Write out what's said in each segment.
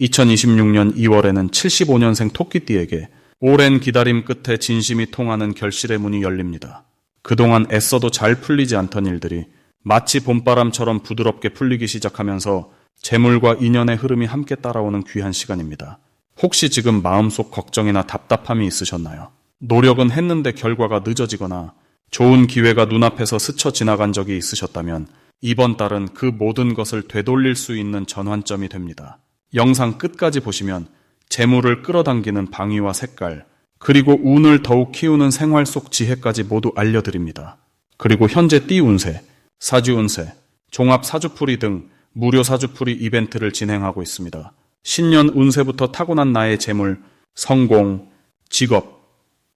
2026년 2월에는 75년생 토끼띠에게 오랜 기다림 끝에 진심이 통하는 결실의 문이 열립니다. 그동안 애써도 잘 풀리지 않던 일들이 마치 봄바람처럼 부드럽게 풀리기 시작하면서 재물과 인연의 흐름이 함께 따라오는 귀한 시간입니다. 혹시 지금 마음속 걱정이나 답답함이 있으셨나요? 노력은 했는데 결과가 늦어지거나 좋은 기회가 눈앞에서 스쳐 지나간 적이 있으셨다면 이번 달은 그 모든 것을 되돌릴 수 있는 전환점이 됩니다. 영상 끝까지 보시면 재물을 끌어당기는 방위와 색깔, 그리고 운을 더욱 키우는 생활 속 지혜까지 모두 알려드립니다. 그리고 현재 띠 운세, 사주 운세, 종합 사주풀이 등 무료 사주풀이 이벤트를 진행하고 있습니다. 신년 운세부터 타고난 나의 재물, 성공, 직업,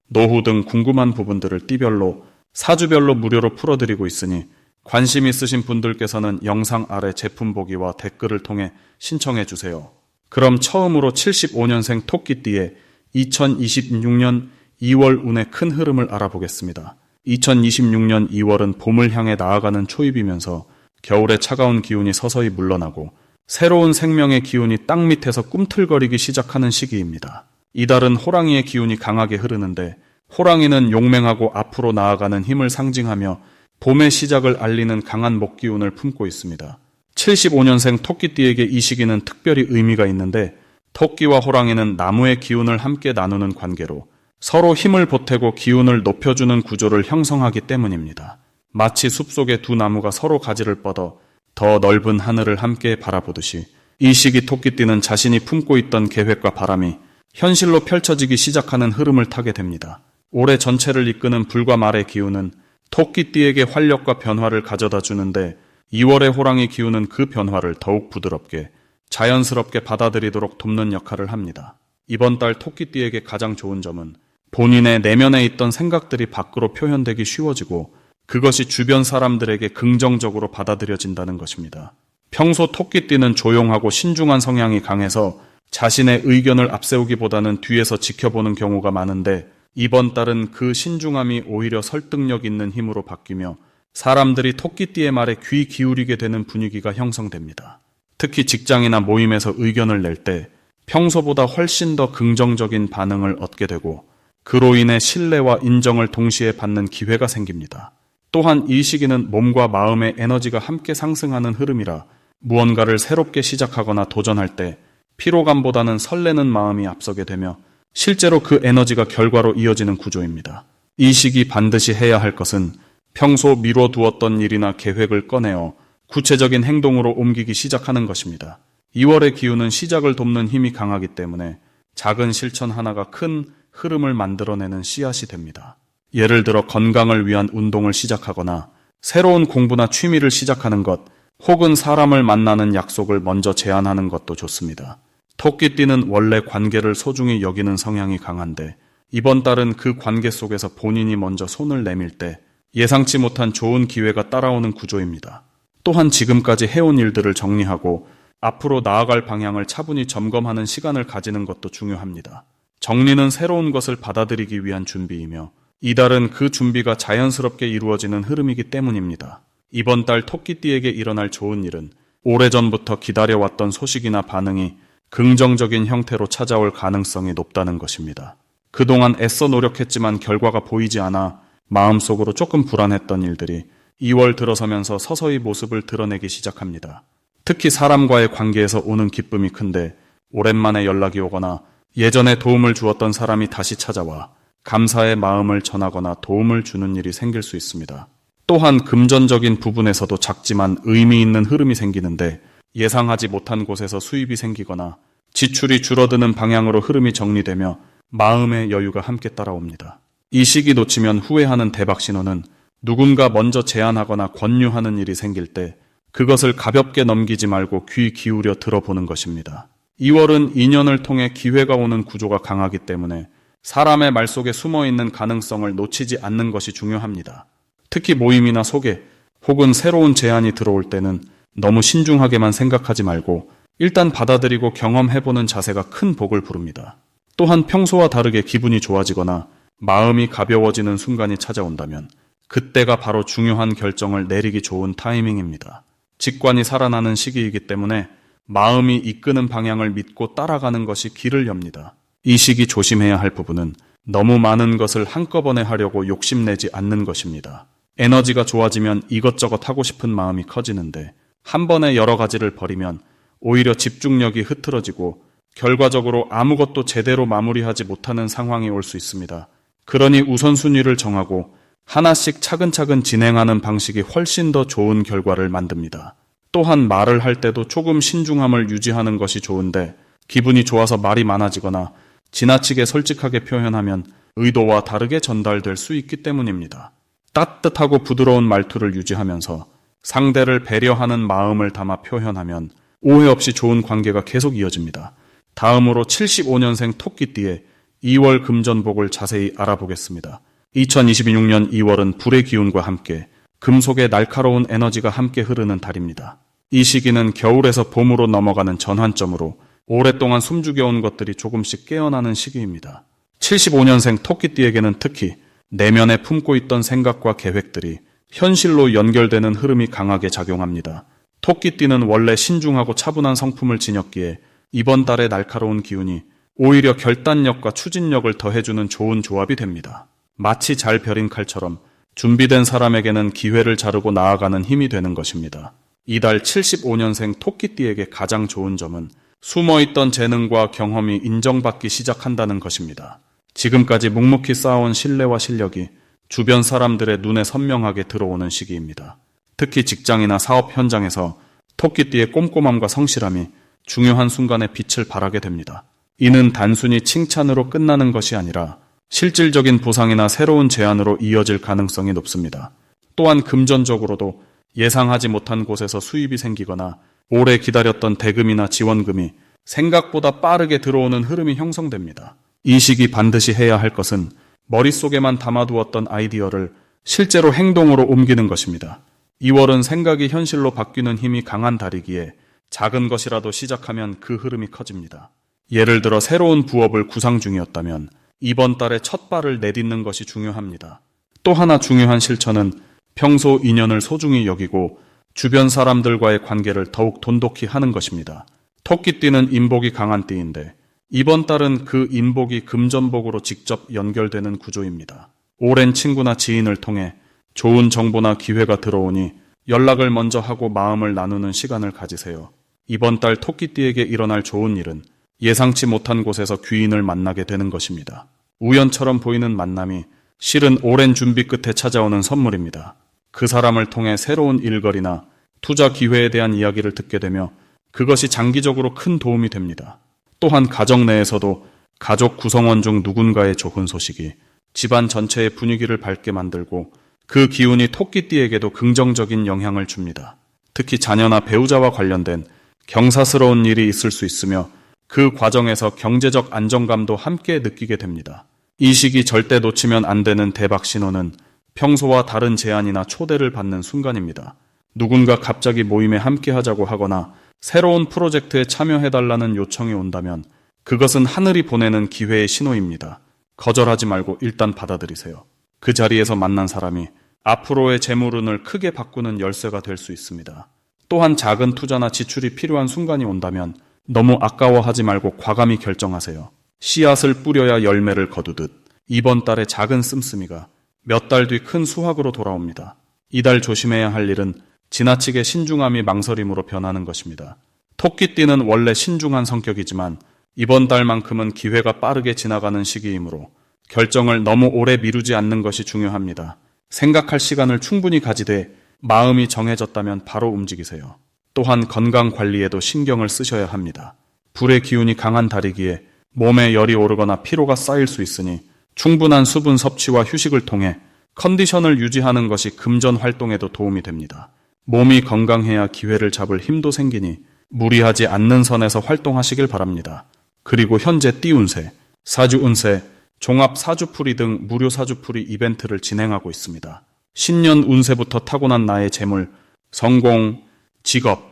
노후 등 궁금한 부분들을 띠별로, 사주별로 무료로 풀어드리고 있으니 관심 있으신 분들께서는 영상 아래 제품 보기와 댓글을 통해 신청해 주세요. 그럼 처음으로 75년생 토끼띠의 2026년 2월 운의 큰 흐름을 알아보겠습니다. 2026년 2월은 봄을 향해 나아가는 초입이면서 겨울의 차가운 기운이 서서히 물러나고 새로운 생명의 기운이 땅 밑에서 꿈틀거리기 시작하는 시기입니다. 이달은 호랑이의 기운이 강하게 흐르는데 호랑이는 용맹하고 앞으로 나아가는 힘을 상징하며 봄의 시작을 알리는 강한 목기운을 품고 있습니다. 75년생 토끼띠에게 이 시기는 특별히 의미가 있는데 토끼와 호랑이는 나무의 기운을 함께 나누는 관계로 서로 힘을 보태고 기운을 높여주는 구조를 형성하기 때문입니다. 마치 숲속의 두 나무가 서로 가지를 뻗어 더 넓은 하늘을 함께 바라보듯이 이 시기 토끼띠는 자신이 품고 있던 계획과 바람이 현실로 펼쳐지기 시작하는 흐름을 타게 됩니다. 올해 전체를 이끄는 불과 말의 기운은 토끼띠에게 활력과 변화를 가져다 주는데 2월의 호랑이 기운은 그 변화를 더욱 부드럽게 자연스럽게 받아들이도록 돕는 역할을 합니다. 이번 달 토끼띠에게 가장 좋은 점은 본인의 내면에 있던 생각들이 밖으로 표현되기 쉬워지고 그것이 주변 사람들에게 긍정적으로 받아들여진다는 것입니다. 평소 토끼띠는 조용하고 신중한 성향이 강해서 자신의 의견을 앞세우기보다는 뒤에서 지켜보는 경우가 많은데 이번 달은 그 신중함이 오히려 설득력 있는 힘으로 바뀌며 사람들이 토끼띠의 말에 귀 기울이게 되는 분위기가 형성됩니다. 특히 직장이나 모임에서 의견을 낼 때 평소보다 훨씬 더 긍정적인 반응을 얻게 되고 그로 인해 신뢰와 인정을 동시에 받는 기회가 생깁니다. 또한 이 시기는 몸과 마음의 에너지가 함께 상승하는 흐름이라 무언가를 새롭게 시작하거나 도전할 때 피로감보다는 설레는 마음이 앞서게 되며 실제로 그 에너지가 결과로 이어지는 구조입니다. 이 시기 반드시 해야 할 것은 평소 미뤄두었던 일이나 계획을 꺼내어 구체적인 행동으로 옮기기 시작하는 것입니다. 2월의 기운은 시작을 돕는 힘이 강하기 때문에 작은 실천 하나가 큰 흐름을 만들어내는 씨앗이 됩니다. 예를 들어 건강을 위한 운동을 시작하거나 새로운 공부나 취미를 시작하는 것, 혹은 사람을 만나는 약속을 먼저 제안하는 것도 좋습니다. 토끼띠는 원래 관계를 소중히 여기는 성향이 강한데 이번 달은 그 관계 속에서 본인이 먼저 손을 내밀 때 예상치 못한 좋은 기회가 따라오는 구조입니다. 또한 지금까지 해온 일들을 정리하고 앞으로 나아갈 방향을 차분히 점검하는 시간을 가지는 것도 중요합니다. 정리는 새로운 것을 받아들이기 위한 준비이며 이달은 그 준비가 자연스럽게 이루어지는 흐름이기 때문입니다. 이번 달 토끼띠에게 일어날 좋은 일은 오래전부터 기다려왔던 소식이나 반응이 긍정적인 형태로 찾아올 가능성이 높다는 것입니다. 그동안 애써 노력했지만 결과가 보이지 않아 마음속으로 조금 불안했던 일들이 2월 들어서면서 서서히 모습을 드러내기 시작합니다. 특히 사람과의 관계에서 오는 기쁨이 큰데 오랜만에 연락이 오거나 예전에 도움을 주었던 사람이 다시 찾아와 감사의 마음을 전하거나 도움을 주는 일이 생길 수 있습니다. 또한 금전적인 부분에서도 작지만 의미 있는 흐름이 생기는데 예상하지 못한 곳에서 수입이 생기거나 지출이 줄어드는 방향으로 흐름이 정리되며 마음의 여유가 함께 따라옵니다. 이 시기 놓치면 후회하는 대박 신호는 누군가 먼저 제안하거나 권유하는 일이 생길 때 그것을 가볍게 넘기지 말고 귀 기울여 들어보는 것입니다. 2월은 인연을 통해 기회가 오는 구조가 강하기 때문에 사람의 말 속에 숨어있는 가능성을 놓치지 않는 것이 중요합니다. 특히 모임이나 소개 혹은 새로운 제안이 들어올 때는 너무 신중하게만 생각하지 말고 일단 받아들이고 경험해보는 자세가 큰 복을 부릅니다. 또한 평소와 다르게 기분이 좋아지거나 마음이 가벼워지는 순간이 찾아온다면 그때가 바로 중요한 결정을 내리기 좋은 타이밍입니다. 직관이 살아나는 시기이기 때문에 마음이 이끄는 방향을 믿고 따라가는 것이 길을 엽니다. 이 시기 조심해야 할 부분은 너무 많은 것을 한꺼번에 하려고 욕심내지 않는 것입니다. 에너지가 좋아지면 이것저것 하고 싶은 마음이 커지는데 한 번에 여러 가지를 버리면 오히려 집중력이 흐트러지고 결과적으로 아무것도 제대로 마무리하지 못하는 상황이 올 수 있습니다. 그러니 우선순위를 정하고 하나씩 차근차근 진행하는 방식이 훨씬 더 좋은 결과를 만듭니다. 또한 말을 할 때도 조금 신중함을 유지하는 것이 좋은데 기분이 좋아서 말이 많아지거나 지나치게 솔직하게 표현하면 의도와 다르게 전달될 수 있기 때문입니다. 따뜻하고 부드러운 말투를 유지하면서 상대를 배려하는 마음을 담아 표현하면 오해 없이 좋은 관계가 계속 이어집니다. 다음으로 75년생 토끼띠의 2월 금전복을 자세히 알아보겠습니다. 2026년 2월은 불의 기운과 함께 금속의 날카로운 에너지가 함께 흐르는 달입니다. 이 시기는 겨울에서 봄으로 넘어가는 전환점으로 오랫동안 숨죽여온 것들이 조금씩 깨어나는 시기입니다. 75년생 토끼띠에게는 특히 내면에 품고 있던 생각과 계획들이 현실로 연결되는 흐름이 강하게 작용합니다. 토끼띠는 원래 신중하고 차분한 성품을 지녔기에 이번 달의 날카로운 기운이 오히려 결단력과 추진력을 더해주는 좋은 조합이 됩니다. 마치 잘 벼린 칼처럼 준비된 사람에게는 기회를 자르고 나아가는 힘이 되는 것입니다. 이달 75년생 토끼띠에게 가장 좋은 점은 숨어있던 재능과 경험이 인정받기 시작한다는 것입니다. 지금까지 묵묵히 쌓아온 신뢰와 실력이 주변 사람들의 눈에 선명하게 들어오는 시기입니다. 특히 직장이나 사업 현장에서 토끼띠의 꼼꼼함과 성실함이 중요한 순간에 빛을 발하게 됩니다. 이는 단순히 칭찬으로 끝나는 것이 아니라 실질적인 보상이나 새로운 제안으로 이어질 가능성이 높습니다. 또한 금전적으로도 예상하지 못한 곳에서 수입이 생기거나 오래 기다렸던 대금이나 지원금이 생각보다 빠르게 들어오는 흐름이 형성됩니다. 이 시기 반드시 해야 할 것은 머릿속에만 담아두었던 아이디어를 실제로 행동으로 옮기는 것입니다. 2월은 생각이 현실로 바뀌는 힘이 강한 달이기에 작은 것이라도 시작하면 그 흐름이 커집니다. 예를 들어 새로운 부업을 구상 중이었다면 이번 달에 첫 발을 내딛는 것이 중요합니다. 또 하나 중요한 실천은 평소 인연을 소중히 여기고 주변 사람들과의 관계를 더욱 돈독히 하는 것입니다. 토끼띠는 인복이 강한 띠인데 이번 달은 그 인복이 금전복으로 직접 연결되는 구조입니다. 오랜 친구나 지인을 통해 좋은 정보나 기회가 들어오니 연락을 먼저 하고 마음을 나누는 시간을 가지세요. 이번 달 토끼띠에게 일어날 좋은 일은 예상치 못한 곳에서 귀인을 만나게 되는 것입니다. 우연처럼 보이는 만남이 실은 오랜 준비 끝에 찾아오는 선물입니다. 그 사람을 통해 새로운 일거리나 투자 기회에 대한 이야기를 듣게 되며 그것이 장기적으로 큰 도움이 됩니다. 또한 가정 내에서도 가족 구성원 중 누군가의 좋은 소식이 집안 전체의 분위기를 밝게 만들고 그 기운이 토끼띠에게도 긍정적인 영향을 줍니다. 특히 자녀나 배우자와 관련된 경사스러운 일이 있을 수 있으며 그 과정에서 경제적 안정감도 함께 느끼게 됩니다. 이 시기 절대 놓치면 안 되는 대박 신호는 평소와 다른 제안이나 초대를 받는 순간입니다. 누군가 갑자기 모임에 함께 하자고 하거나 새로운 프로젝트에 참여해달라는 요청이 온다면 그것은 하늘이 보내는 기회의 신호입니다. 거절하지 말고 일단 받아들이세요. 그 자리에서 만난 사람이 앞으로의 재물운을 크게 바꾸는 열쇠가 될 수 있습니다. 또한 작은 투자나 지출이 필요한 순간이 온다면 너무 아까워하지 말고 과감히 결정하세요. 씨앗을 뿌려야 열매를 거두듯 이번 달의 작은 씀씀이가 몇 달 뒤 큰 수확으로 돌아옵니다. 이달 조심해야 할 일은 지나치게 신중함이 망설임으로 변하는 것입니다. 토끼띠는 원래 신중한 성격이지만 이번 달만큼은 기회가 빠르게 지나가는 시기이므로 결정을 너무 오래 미루지 않는 것이 중요합니다. 생각할 시간을 충분히 가지되 마음이 정해졌다면 바로 움직이세요. 또한 건강 관리에도 신경을 쓰셔야 합니다. 불의 기운이 강한 달이기에 몸에 열이 오르거나 피로가 쌓일 수 있으니 충분한 수분 섭취와 휴식을 통해 컨디션을 유지하는 것이 금전 활동에도 도움이 됩니다. 몸이 건강해야 기회를 잡을 힘도 생기니 무리하지 않는 선에서 활동하시길 바랍니다. 그리고 현재 띠운세, 사주운세, 종합 사주풀이 등 무료 사주풀이 이벤트를 진행하고 있습니다. 신년 운세부터 타고난 나의 재물, 성공, 직업,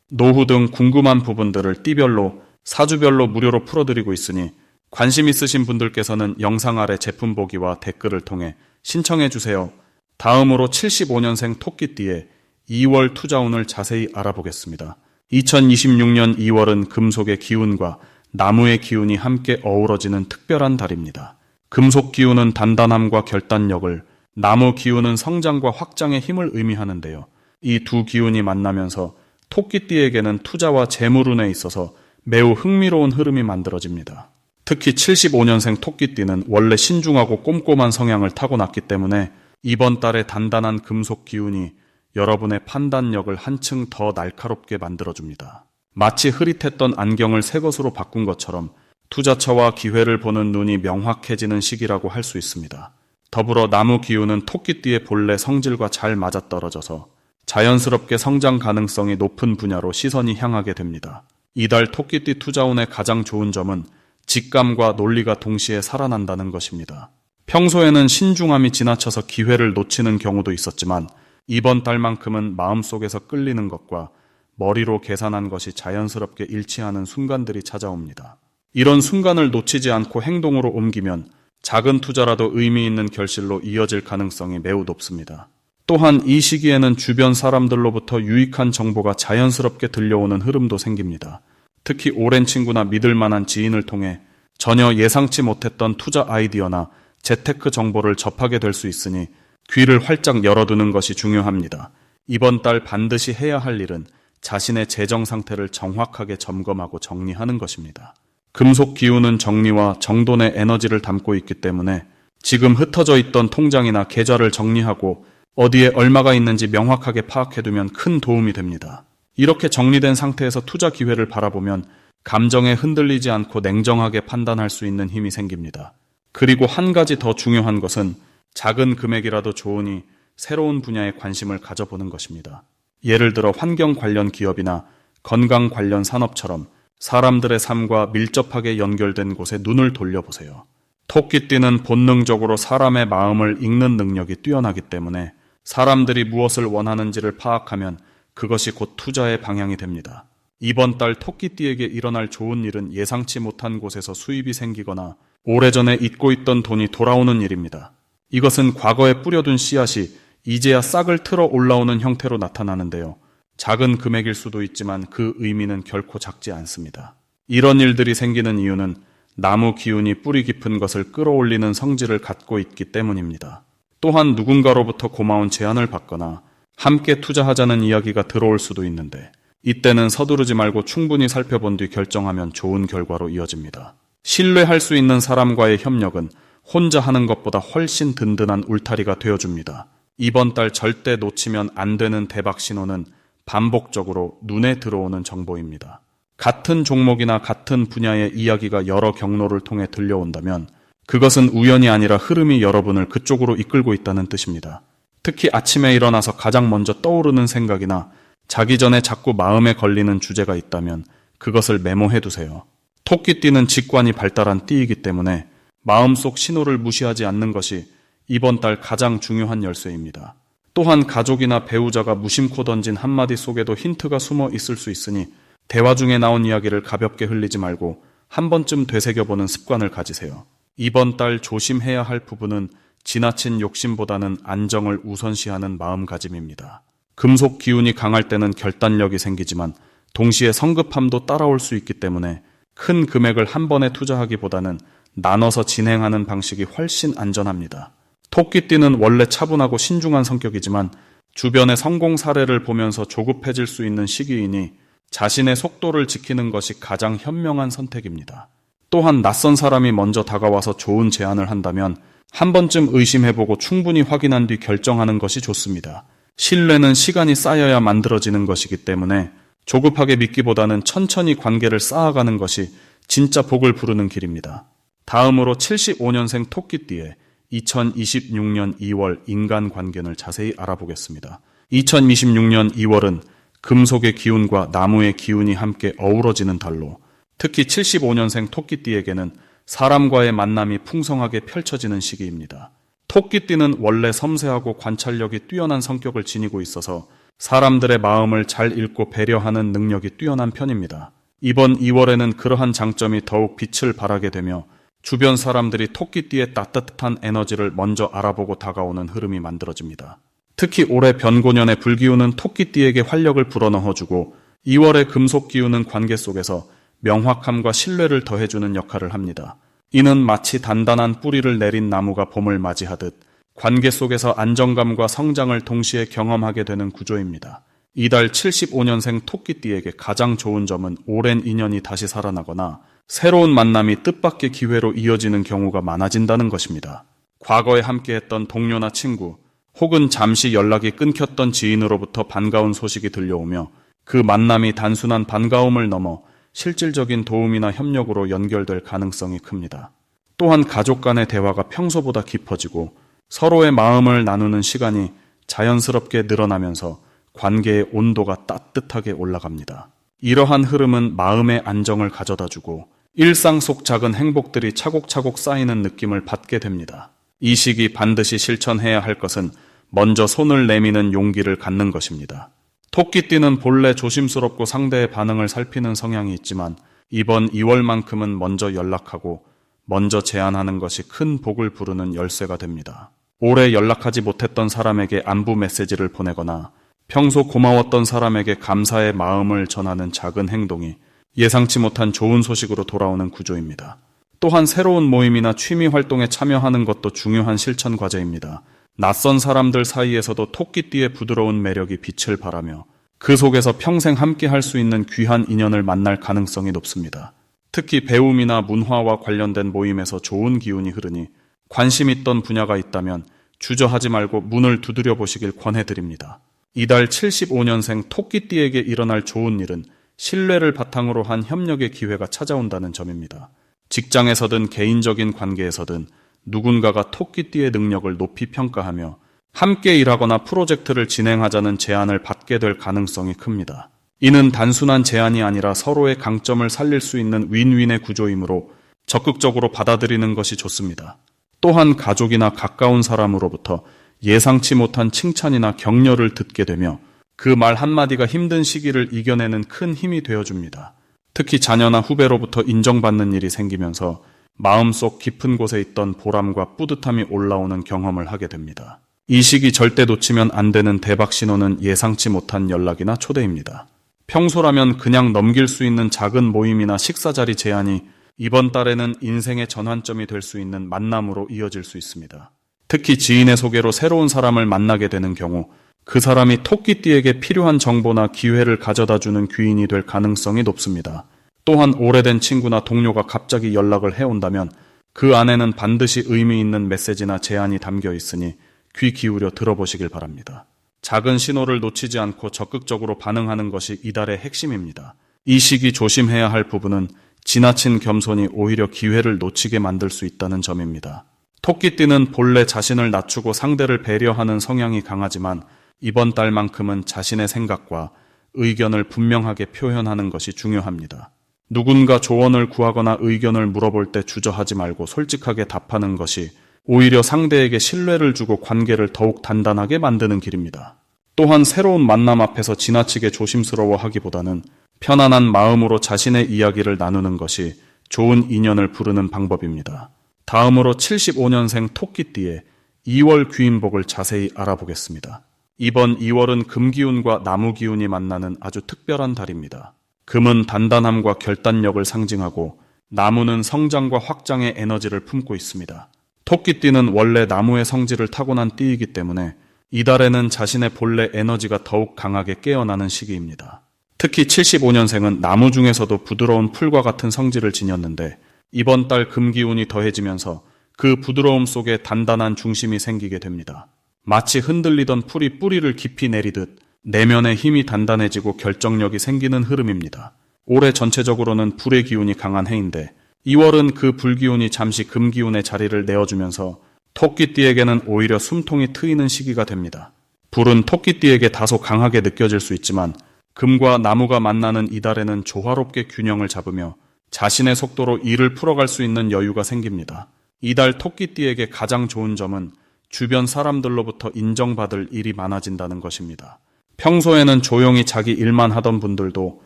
노후 등 궁금한 부분들을 띠별로, 사주별로 무료로 풀어드리고 있으니 관심 있으신 분들께서는 영상 아래 제품 보기와 댓글을 통해 신청해주세요. 다음으로 75년생 토끼띠의 2월 투자운을 자세히 알아보겠습니다. 2026년 2월은 금속의 기운과 나무의 기운이 함께 어우러지는 특별한 달입니다. 금속 기운은 단단함과 결단력을, 나무 기운은 성장과 확장의 힘을 의미하는데요. 이 두 기운이 만나면서 토끼띠에게는 투자와 재물운에 있어서 매우 흥미로운 흐름이 만들어집니다. 특히 75년생 토끼띠는 원래 신중하고 꼼꼼한 성향을 타고났기 때문에 이번 달의 단단한 금속 기운이 여러분의 판단력을 한층 더 날카롭게 만들어줍니다. 마치 흐릿했던 안경을 새 것으로 바꾼 것처럼 투자처와 기회를 보는 눈이 명확해지는 시기라고 할 수 있습니다. 더불어 나무 기운은 토끼띠의 본래 성질과 잘 맞아떨어져서 자연스럽게 성장 가능성이 높은 분야로 시선이 향하게 됩니다. 이달 토끼띠 투자운의 가장 좋은 점은 직감과 논리가 동시에 살아난다는 것입니다. 평소에는 신중함이 지나쳐서 기회를 놓치는 경우도 있었지만 이번 달만큼은 마음속에서 끌리는 것과 머리로 계산한 것이 자연스럽게 일치하는 순간들이 찾아옵니다. 이런 순간을 놓치지 않고 행동으로 옮기면 작은 투자라도 의미 있는 결실로 이어질 가능성이 매우 높습니다. 또한 이 시기에는 주변 사람들로부터 유익한 정보가 자연스럽게 들려오는 흐름도 생깁니다. 특히 오랜 친구나 믿을 만한 지인을 통해 전혀 예상치 못했던 투자 아이디어나 재테크 정보를 접하게 될 수 있으니 귀를 활짝 열어두는 것이 중요합니다. 이번 달 반드시 해야 할 일은 자신의 재정 상태를 정확하게 점검하고 정리하는 것입니다. 금속 기운은 정리와 정돈의 에너지를 담고 있기 때문에 지금 흩어져 있던 통장이나 계좌를 정리하고 어디에 얼마가 있는지 명확하게 파악해두면 큰 도움이 됩니다. 이렇게 정리된 상태에서 투자 기회를 바라보면 감정에 흔들리지 않고 냉정하게 판단할 수 있는 힘이 생깁니다. 그리고 한 가지 더 중요한 것은 작은 금액이라도 좋으니 새로운 분야에 관심을 가져보는 것입니다. 예를 들어 환경 관련 기업이나 건강 관련 산업처럼 사람들의 삶과 밀접하게 연결된 곳에 눈을 돌려보세요. 토끼띠는 본능적으로 사람의 마음을 읽는 능력이 뛰어나기 때문에 사람들이 무엇을 원하는지를 파악하면 그것이 곧 투자의 방향이 됩니다. 이번 달 토끼띠에게 일어날 좋은 일은 예상치 못한 곳에서 수입이 생기거나 오래전에 잊고 있던 돈이 돌아오는 일입니다. 이것은 과거에 뿌려둔 씨앗이 이제야 싹을 틀어 올라오는 형태로 나타나는데요. 작은 금액일 수도 있지만 그 의미는 결코 작지 않습니다. 이런 일들이 생기는 이유는 나무 기운이 뿌리 깊은 것을 끌어올리는 성질을 갖고 있기 때문입니다. 또한 누군가로부터 고마운 제안을 받거나 함께 투자하자는 이야기가 들어올 수도 있는데 이때는 서두르지 말고 충분히 살펴본 뒤 결정하면 좋은 결과로 이어집니다. 신뢰할 수 있는 사람과의 협력은 혼자 하는 것보다 훨씬 든든한 울타리가 되어줍니다. 이번 달 절대 놓치면 안 되는 대박 신호는 반복적으로 눈에 들어오는 정보입니다. 같은 종목이나 같은 분야의 이야기가 여러 경로를 통해 들려온다면 그것은 우연이 아니라 흐름이 여러분을 그쪽으로 이끌고 있다는 뜻입니다. 특히 아침에 일어나서 가장 먼저 떠오르는 생각이나 자기 전에 자꾸 마음에 걸리는 주제가 있다면 그것을 메모해두세요. 토끼띠는 직관이 발달한 띠이기 때문에 마음속 신호를 무시하지 않는 것이 이번 달 가장 중요한 열쇠입니다. 또한 가족이나 배우자가 무심코 던진 한마디 속에도 힌트가 숨어 있을 수 있으니 대화 중에 나온 이야기를 가볍게 흘리지 말고 한 번쯤 되새겨보는 습관을 가지세요. 이번 달 조심해야 할 부분은 지나친 욕심보다는 안정을 우선시하는 마음가짐입니다. 금속 기운이 강할 때는 결단력이 생기지만 동시에 성급함도 따라올 수 있기 때문에 큰 금액을 한 번에 투자하기보다는 나눠서 진행하는 방식이 훨씬 안전합니다. 토끼띠는 원래 차분하고 신중한 성격이지만 주변의 성공 사례를 보면서 조급해질 수 있는 시기이니 자신의 속도를 지키는 것이 가장 현명한 선택입니다. 또한 낯선 사람이 먼저 다가와서 좋은 제안을 한다면 한 번쯤 의심해보고 충분히 확인한 뒤 결정하는 것이 좋습니다. 신뢰는 시간이 쌓여야 만들어지는 것이기 때문에 조급하게 믿기보다는 천천히 관계를 쌓아가는 것이 진짜 복을 부르는 길입니다. 다음으로 75년생 토끼띠의 2026년 2월 인간관계를 자세히 알아보겠습니다. 2026년 2월은 금속의 기운과 나무의 기운이 함께 어우러지는 달로 특히 75년생 토끼띠에게는 사람과의 만남이 풍성하게 펼쳐지는 시기입니다. 토끼띠는 원래 섬세하고 관찰력이 뛰어난 성격을 지니고 있어서 사람들의 마음을 잘 읽고 배려하는 능력이 뛰어난 편입니다. 이번 2월에는 그러한 장점이 더욱 빛을 발하게 되며 주변 사람들이 토끼띠의 따뜻한 에너지를 먼저 알아보고 다가오는 흐름이 만들어집니다. 특히 올해 변고년의 불기운은 토끼띠에게 활력을 불어넣어주고 2월의 금속 기운은 관계 속에서 명확함과 신뢰를 더해주는 역할을 합니다. 이는 마치 단단한 뿌리를 내린 나무가 봄을 맞이하듯 관계 속에서 안정감과 성장을 동시에 경험하게 되는 구조입니다. 이달 75년생 토끼띠에게 가장 좋은 점은 오랜 인연이 다시 살아나거나 새로운 만남이 뜻밖의 기회로 이어지는 경우가 많아진다는 것입니다. 과거에 함께했던 동료나 친구, 혹은 잠시 연락이 끊겼던 지인으로부터 반가운 소식이 들려오며 그 만남이 단순한 반가움을 넘어 실질적인 도움이나 협력으로 연결될 가능성이 큽니다. 또한 가족 간의 대화가 평소보다 깊어지고 서로의 마음을 나누는 시간이 자연스럽게 늘어나면서 관계의 온도가 따뜻하게 올라갑니다. 이러한 흐름은 마음의 안정을 가져다주고 일상 속 작은 행복들이 차곡차곡 쌓이는 느낌을 받게 됩니다. 이 시기 반드시 실천해야 할 것은 먼저 손을 내미는 용기를 갖는 것입니다. 토끼띠는 본래 조심스럽고 상대의 반응을 살피는 성향이 있지만 이번 2월만큼은 먼저 연락하고 먼저 제안하는 것이 큰 복을 부르는 열쇠가 됩니다. 오래 연락하지 못했던 사람에게 안부 메시지를 보내거나 평소 고마웠던 사람에게 감사의 마음을 전하는 작은 행동이 예상치 못한 좋은 소식으로 돌아오는 구조입니다. 또한 새로운 모임이나 취미 활동에 참여하는 것도 중요한 실천 과제입니다. 낯선 사람들 사이에서도 토끼띠의 부드러운 매력이 빛을 발하며 그 속에서 평생 함께 할 수 있는 귀한 인연을 만날 가능성이 높습니다. 특히 배움이나 문화와 관련된 모임에서 좋은 기운이 흐르니 관심 있던 분야가 있다면 주저하지 말고 문을 두드려 보시길 권해드립니다. 이달 75년생 토끼띠에게 일어날 좋은 일은 신뢰를 바탕으로 한 협력의 기회가 찾아온다는 점입니다. 직장에서든 개인적인 관계에서든 누군가가 토끼띠의 능력을 높이 평가하며 함께 일하거나 프로젝트를 진행하자는 제안을 받게 될 가능성이 큽니다. 이는 단순한 제안이 아니라 서로의 강점을 살릴 수 있는 윈윈의 구조이므로 적극적으로 받아들이는 것이 좋습니다. 또한 가족이나 가까운 사람으로부터 예상치 못한 칭찬이나 격려를 듣게 되며 그 말 한마디가 힘든 시기를 이겨내는 큰 힘이 되어줍니다. 특히 자녀나 후배로부터 인정받는 일이 생기면서 마음속 깊은 곳에 있던 보람과 뿌듯함이 올라오는 경험을 하게 됩니다. 이 시기 절대 놓치면 안 되는 대박 신호는 예상치 못한 연락이나 초대입니다. 평소라면 그냥 넘길 수 있는 작은 모임이나 식사 자리 제안이 이번 달에는 인생의 전환점이 될 수 있는 만남으로 이어질 수 있습니다. 특히 지인의 소개로 새로운 사람을 만나게 되는 경우 그 사람이 토끼띠에게 필요한 정보나 기회를 가져다주는 귀인이 될 가능성이 높습니다. 또한 오래된 친구나 동료가 갑자기 연락을 해온다면 그 안에는 반드시 의미 있는 메시지나 제안이 담겨 있으니 귀 기울여 들어보시길 바랍니다. 작은 신호를 놓치지 않고 적극적으로 반응하는 것이 이달의 핵심입니다. 이 시기 조심해야 할 부분은 지나친 겸손이 오히려 기회를 놓치게 만들 수 있다는 점입니다. 토끼띠는 본래 자신을 낮추고 상대를 배려하는 성향이 강하지만 이번 달만큼은 자신의 생각과 의견을 분명하게 표현하는 것이 중요합니다. 누군가 조언을 구하거나 의견을 물어볼 때 주저하지 말고 솔직하게 답하는 것이 오히려 상대에게 신뢰를 주고 관계를 더욱 단단하게 만드는 길입니다. 또한 새로운 만남 앞에서 지나치게 조심스러워하기보다는 편안한 마음으로 자신의 이야기를 나누는 것이 좋은 인연을 부르는 방법입니다. 다음으로 75년생 토끼띠의 2월 귀인복을 자세히 알아보겠습니다. 이번 2월은 금기운과 나무기운이 만나는 아주 특별한 달입니다. 금은 단단함과 결단력을 상징하고 나무는 성장과 확장의 에너지를 품고 있습니다. 토끼띠는 원래 나무의 성질을 타고난 띠이기 때문에 이달에는 자신의 본래 에너지가 더욱 강하게 깨어나는 시기입니다. 특히 75년생은 나무 중에서도 부드러운 풀과 같은 성질을 지녔는데 이번 달 금기운이 더해지면서 그 부드러움 속에 단단한 중심이 생기게 됩니다. 마치 흔들리던 풀이 뿌리를 깊이 내리듯 내면의 힘이 단단해지고 결정력이 생기는 흐름입니다. 올해 전체적으로는 불의 기운이 강한 해인데 2월은 그 불기운이 잠시 금기운의 자리를 내어주면서 토끼띠에게는 오히려 숨통이 트이는 시기가 됩니다. 불은 토끼띠에게 다소 강하게 느껴질 수 있지만 금과 나무가 만나는 이달에는 조화롭게 균형을 잡으며 자신의 속도로 일을 풀어갈 수 있는 여유가 생깁니다. 이달 토끼띠에게 가장 좋은 점은 주변 사람들로부터 인정받을 일이 많아진다는 것입니다. 평소에는 조용히 자기 일만 하던 분들도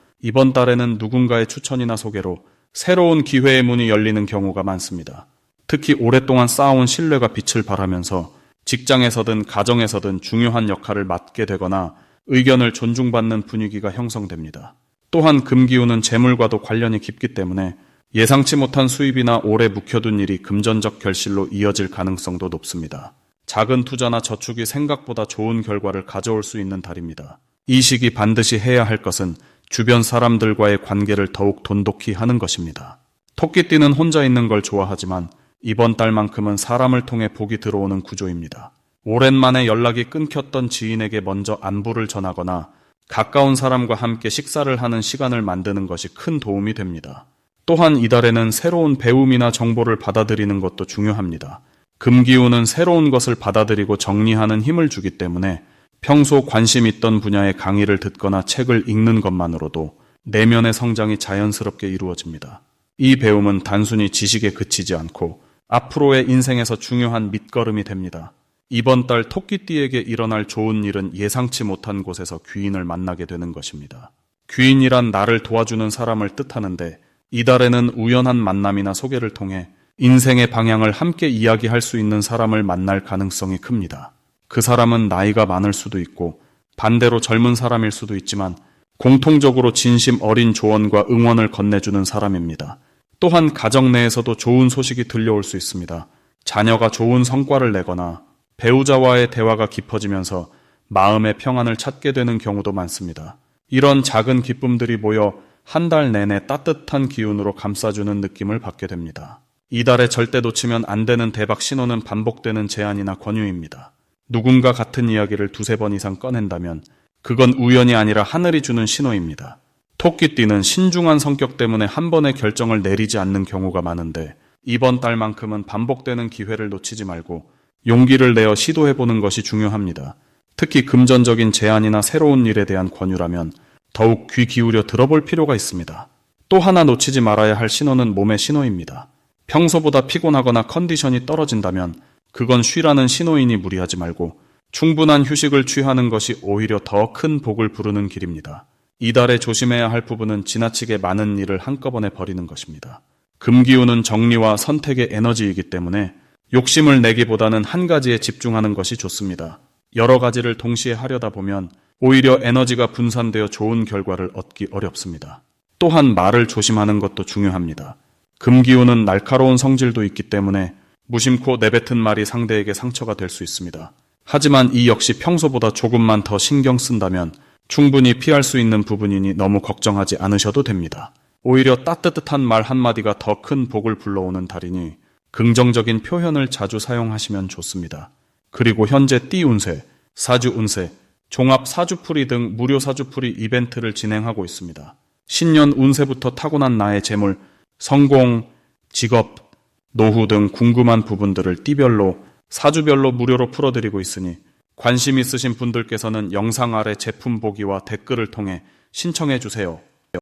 이번 달에는 누군가의 추천이나 소개로 새로운 기회의 문이 열리는 경우가 많습니다. 특히 오랫동안 쌓아온 신뢰가 빛을 발하면서 직장에서든 가정에서든 중요한 역할을 맡게 되거나 의견을 존중받는 분위기가 형성됩니다. 또한 금기운은 재물과도 관련이 깊기 때문에 예상치 못한 수입이나 오래 묵혀둔 일이 금전적 결실로 이어질 가능성도 높습니다. 작은 투자나 저축이 생각보다 좋은 결과를 가져올 수 있는 달입니다. 이 시기 반드시 해야 할 것은 주변 사람들과의 관계를 더욱 돈독히 하는 것입니다. 토끼띠는 혼자 있는 걸 좋아하지만 이번 달만큼은 사람을 통해 복이 들어오는 구조입니다. 오랜만에 연락이 끊겼던 지인에게 먼저 안부를 전하거나 가까운 사람과 함께 식사를 하는 시간을 만드는 것이 큰 도움이 됩니다. 또한 이달에는 새로운 배움이나 정보를 받아들이는 것도 중요합니다. 금기운은 새로운 것을 받아들이고 정리하는 힘을 주기 때문에 평소 관심 있던 분야의 강의를 듣거나 책을 읽는 것만으로도 내면의 성장이 자연스럽게 이루어집니다. 이 배움은 단순히 지식에 그치지 않고 앞으로의 인생에서 중요한 밑거름이 됩니다. 이번 달 토끼띠에게 일어날 좋은 일은 예상치 못한 곳에서 귀인을 만나게 되는 것입니다. 귀인이란 나를 도와주는 사람을 뜻하는데 이달에는 우연한 만남이나 소개를 통해 인생의 방향을 함께 이야기할 수 있는 사람을 만날 가능성이 큽니다. 그 사람은 나이가 많을 수도 있고 반대로 젊은 사람일 수도 있지만 공통적으로 진심 어린 조언과 응원을 건네주는 사람입니다. 또한 가정 내에서도 좋은 소식이 들려올 수 있습니다. 자녀가 좋은 성과를 내거나 배우자와의 대화가 깊어지면서 마음의 평안을 찾게 되는 경우도 많습니다. 이런 작은 기쁨들이 모여 한 달 내내 따뜻한 기운으로 감싸주는 느낌을 받게 됩니다. 이달에 절대 놓치면 안 되는 대박 신호는 반복되는 제안이나 권유입니다. 누군가 같은 이야기를 두세 번 이상 꺼낸다면 그건 우연이 아니라 하늘이 주는 신호입니다. 토끼띠는 신중한 성격 때문에 한 번의 결정을 내리지 않는 경우가 많은데 이번 달만큼은 반복되는 기회를 놓치지 말고 용기를 내어 시도해보는 것이 중요합니다. 특히 금전적인 제안이나 새로운 일에 대한 권유라면 더욱 귀 기울여 들어볼 필요가 있습니다. 또 하나 놓치지 말아야 할 신호는 몸의 신호입니다. 평소보다 피곤하거나 컨디션이 떨어진다면 그건 쉬라는 신호이니 무리하지 말고 충분한 휴식을 취하는 것이 오히려 더 큰 복을 부르는 길입니다. 이달에 조심해야 할 부분은 지나치게 많은 일을 한꺼번에 버리는 것입니다. 금기운은 정리와 선택의 에너지이기 때문에 욕심을 내기보다는 한 가지에 집중하는 것이 좋습니다. 여러 가지를 동시에 하려다 보면 오히려 에너지가 분산되어 좋은 결과를 얻기 어렵습니다. 또한 말을 조심하는 것도 중요합니다. 금기운은 날카로운 성질도 있기 때문에 무심코 내뱉은 말이 상대에게 상처가 될 수 있습니다. 하지만 이 역시 평소보다 조금만 더 신경 쓴다면 충분히 피할 수 있는 부분이니 너무 걱정하지 않으셔도 됩니다. 오히려 따뜻한 말 한마디가 더 큰 복을 불러오는 달이니 긍정적인 표현을 자주 사용하시면 좋습니다. 그리고 현재 띠 운세, 사주 운세, 종합 사주풀이 등 무료 사주풀이 이벤트를 진행하고 있습니다. 신년 운세부터 타고난 나의 재물, 성공, 직업, 노후 등 궁금한 부분들을 띠별로, 사주별로 무료로 풀어드리고 있으니 관심 있으신 분들께서는 영상 아래 제품 보기와 댓글을 통해 신청해 주세요.